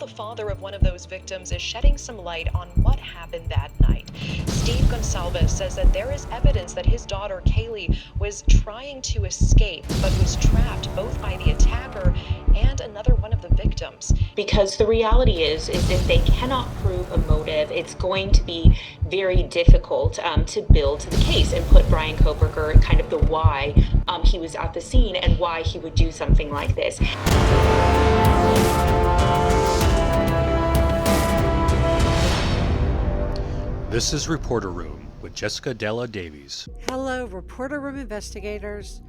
the father of one of those victims is shedding some light on what happened that night. Steve Gonsalves says that there is evidence that his daughter Kaylee was trying to escape, but was trapped both by the attacker and another one of the victims. Because the reality is if they cannot prove a motive, it's going to be very difficult to build the case and put Bryan Kohberger kind of the why he was at the scene and why he would do something like this. This is Reporter Room with Jessica Della Davies. Hello, Reporter Room investigators.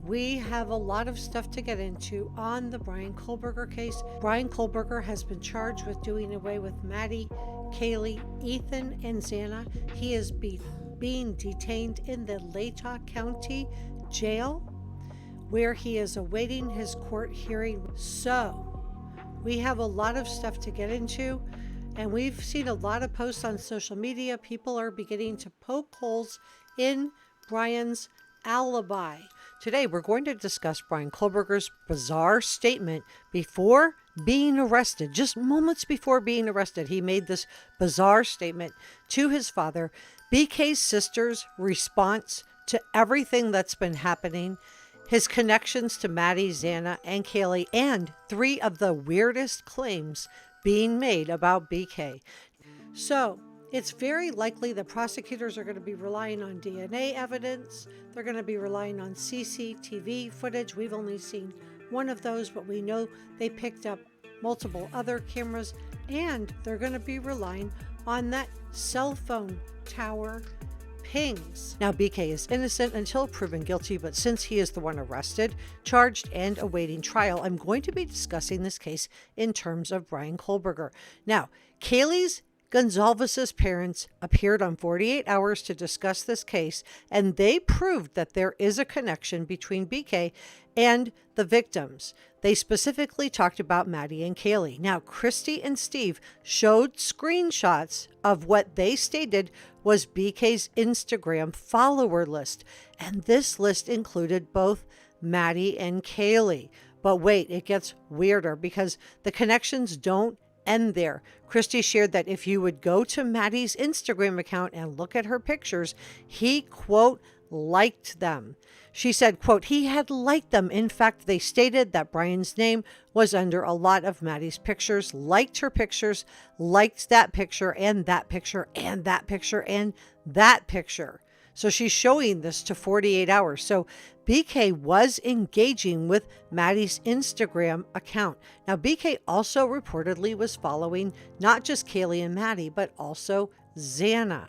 We have a lot of stuff to get into on the Bryan Kohberger case. Bryan Kohberger has been charged with doing away with Maddie, Kaylee, Ethan, and Xana. He is being detained in the Latah County Jail, where he is awaiting his court hearing. So, we have a lot of stuff to get into, and we've seen a lot of posts on social media. People are beginning to poke holes in Bryan's alibi. Today, we're going to discuss Bryan Kohberger's bizarre statement before being arrested. Just moments before being arrested, he made this bizarre statement to his father, BK's sister's response to everything that's been happening, his connections to Maddie, Xana, and Kaylee, and 3 of the weirdest claims being made about BK. So, it's very likely the prosecutors are going to be relying on DNA evidence. They're going to be relying on CCTV footage. We've only seen one of those, but we know they picked up multiple other cameras, and they're going to be relying on that cell phone tower pings. Now, BK is innocent until proven guilty, but since he is the one arrested, charged, and awaiting trial, I'm going to be discussing this case in terms of Bryan Kohberger. Now, Kaylee's Gonsalves' parents appeared on 48 Hours to discuss this case, and they proved that there is a connection between BK and the victims. They specifically talked about Maddie and Kaylee. Now, Christy and Steve showed screenshots of what they stated was BK's Instagram follower list, and this list included both Maddie and Kaylee. But wait, it gets weirder because the connections don't end there. Christy shared that if you would go to Maddie's Instagram account and look at her pictures, he, quote, liked them. She said, quote, he had liked them. In fact, they stated that Bryan's name was under a lot of Maddie's pictures, liked her pictures, liked that picture, and that picture, and that picture, and that picture. So she's showing this to 48 Hours. So BK was engaging with Maddie's Instagram account. Now, BK also reportedly was following not just Kaylee and Maddie, but also Xana.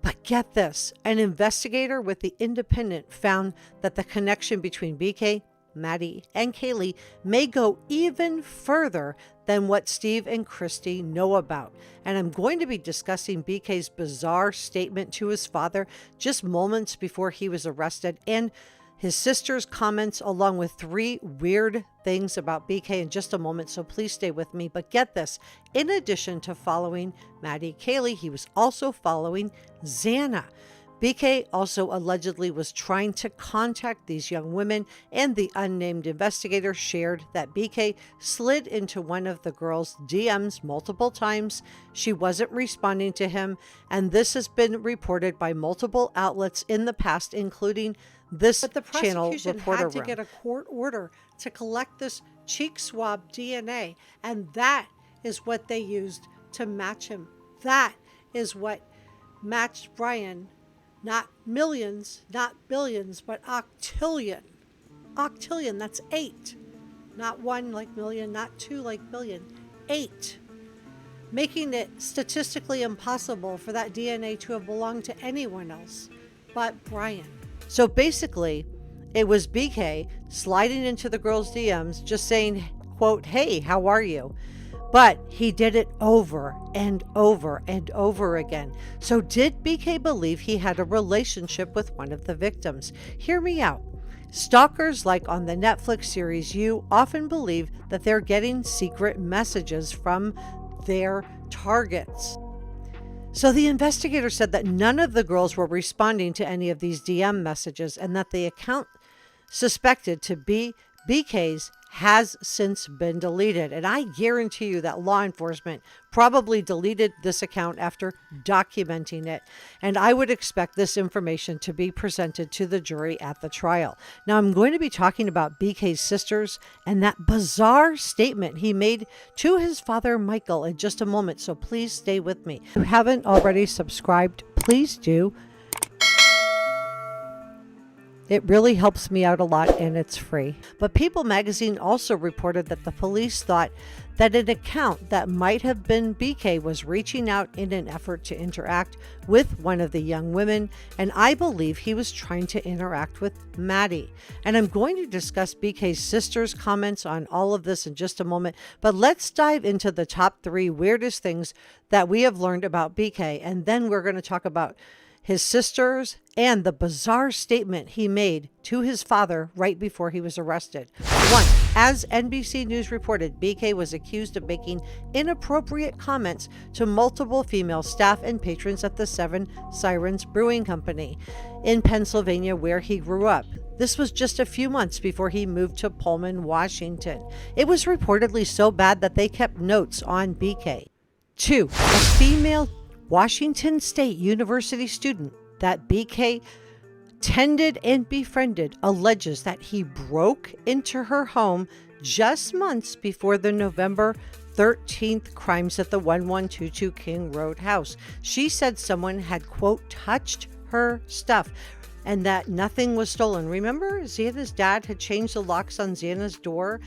But get this, an investigator with The Independent found that the connection between BK, Maddie, and Kaylee may go even further than what Steve and Christy know about. And I'm going to be discussing BK's bizarre statement to his father just moments before he was arrested, and his sister's comments, along with 3 weird things about BK in just a moment, so please stay with me. But get this, in addition to following Maddie, Kaylee, he was also following Xana. BK also allegedly was trying to contact these young women, and the unnamed investigator shared that BK slid into one of the girls' DMs multiple times. She wasn't responding to him, and this has been reported by multiple outlets in the past, including this channel, Reporter Room. But the prosecution had to get a court order to collect this cheek swab DNA, and that is what they used to match him. That is what matched Bryan. Not millions, not billions, but octillion. Octillion, that's 8. Not 1 like million, not 2 like billion. 8. Making it statistically impossible for that DNA to have belonged to anyone else but Bryan. So basically, it was BK sliding into the girl's DMs, just saying, quote, hey, how are you? But he did it over and over and over again. So did BK believe he had a relationship with one of the victims? Hear me out. Stalkers, like on the Netflix series You, often believe that they're getting secret messages from their targets. So the investigator said that none of the girls were responding to any of these DM messages, and that the account suspected to be BK's has since been deleted, and I guarantee you that law enforcement probably deleted this account after documenting it, and I would expect this information to be presented to the jury at the trial. Now, I'm going to be talking about BK's sisters and that bizarre statement he made to his father, Michael, in just a moment, so please stay with me. If you haven't already subscribed, please do. It really helps me out a lot, and it's free. But People magazine also reported that the police thought that an account that might have been BK was reaching out in an effort to interact with one of the young women, and I believe he was trying to interact with Maddie. And I'm going to discuss BK's sister's comments on all of this in just a moment, but let's dive into the top 3 weirdest things that we have learned about BK, and then we're going to talk about his sisters and the bizarre statement he made to his father right before he was arrested. 1. As NBC News reported, BK was accused of making inappropriate comments to multiple female staff and patrons at the Seven Sirens Brewing Company in Pennsylvania, where he grew up. This was just a few months before he moved to Pullman, Washington. It was reportedly so bad that they kept notes on BK. 2. A female Washington State University student that BK tended and befriended alleges that he broke into her home just months before the November 13th crimes at the 1122 King Road house. She said someone had, quote, touched her stuff and that nothing was stolen. Remember, Xana's dad had changed the locks on Xana's door?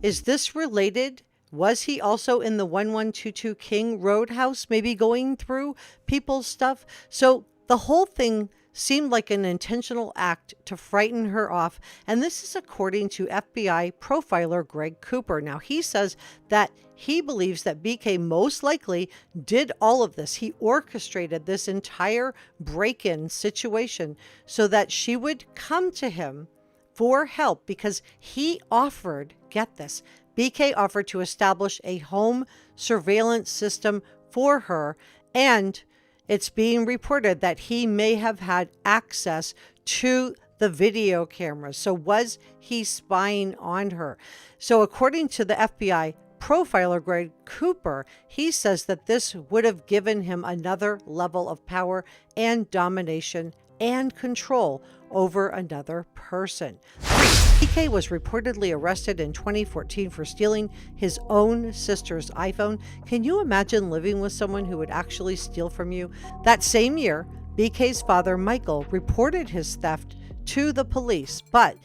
Is this related? Was he also in the 1122 King Road house, maybe going through people's stuff? So the whole thing seemed like an intentional act to frighten her off. And this is according to FBI profiler Greg Cooper. Now, he says that he believes that BK most likely did all of this. He orchestrated this entire break-in situation so that she would come to him for help because he offered, get this, BK offered to establish a home surveillance system for her, and it's being reported that he may have had access to the video cameras. So was he spying on her? So according to the FBI profiler Greg Cooper, he says that this would have given him another level of power and domination and control over another person. 3. BK was reportedly arrested in 2014 for stealing his own sister's iPhone. Can you imagine living with someone who would actually steal from you? That same year, BK's father, Michael, reported his theft to the police, but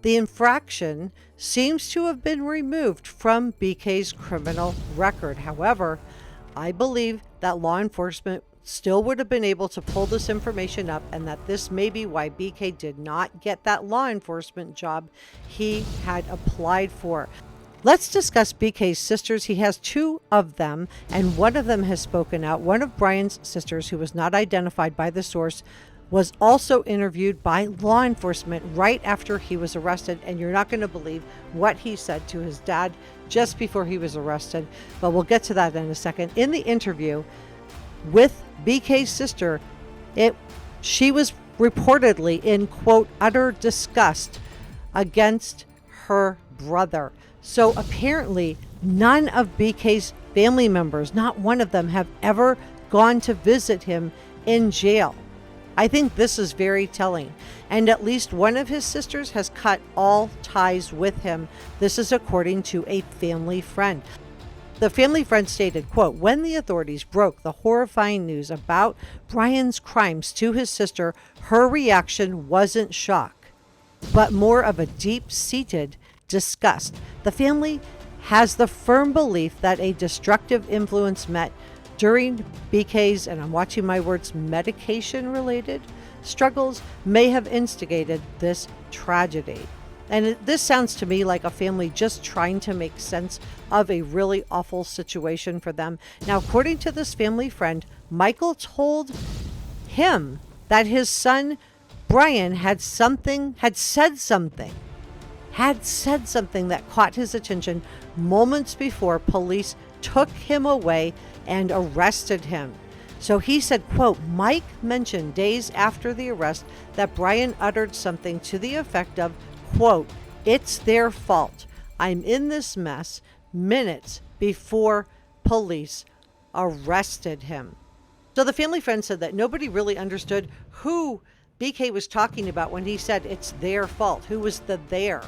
the infraction seems to have been removed from BK's criminal record. However, I believe that law enforcement still would have been able to pull this information up, and that this may be why BK did not get that law enforcement job he had applied for. Let's discuss BK's sisters. He has 2 of them, and one of them has spoken out. One of Bryan's sisters, who was not identified by the source, was also interviewed by law enforcement right after he was arrested, and you're not going to believe what he said to his dad just before he was arrested, but we'll get to that in a second. In the interview with BK's sister, she was reportedly in, quote, utter disgust against her brother. So apparently none of BK's family members, not one of them, have ever gone to visit him in jail. I think this is very telling. And at least one of his sisters has cut all ties with him. This is according to a family friend. The family friend stated, quote, when the authorities broke the horrifying news about Bryan's crimes to his sister, her reaction wasn't shock, but more of a deep-seated disgust. The family has the firm belief that a destructive influence met during BK's, and I'm watching my words, medication-related struggles may have instigated this tragedy. And this sounds to me like a family just trying to make sense of a really awful situation for them. Now, according to this family friend, Michael told him that his son, Bryan, had said something that caught his attention moments before police took him away and arrested him. So he said, quote, Mike mentioned days after the arrest that Bryan uttered something to the effect of, quote, it's their fault. I'm in this mess minutes before police arrested him. So the family friend said that nobody really understood who BK was talking about when he said it's their fault. Who was the there?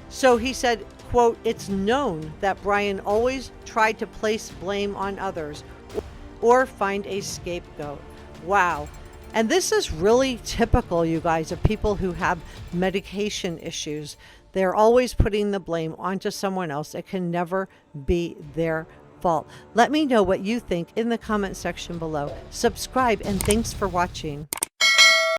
So he said, quote, it's known that Bryan always tried to place blame on others or find a scapegoat. Wow. And this is really typical, you guys, of people who have medication issues. They're always putting the blame onto someone else. It can never be their fault. Let me know what you think in the comment section below. Subscribe, and thanks for watching.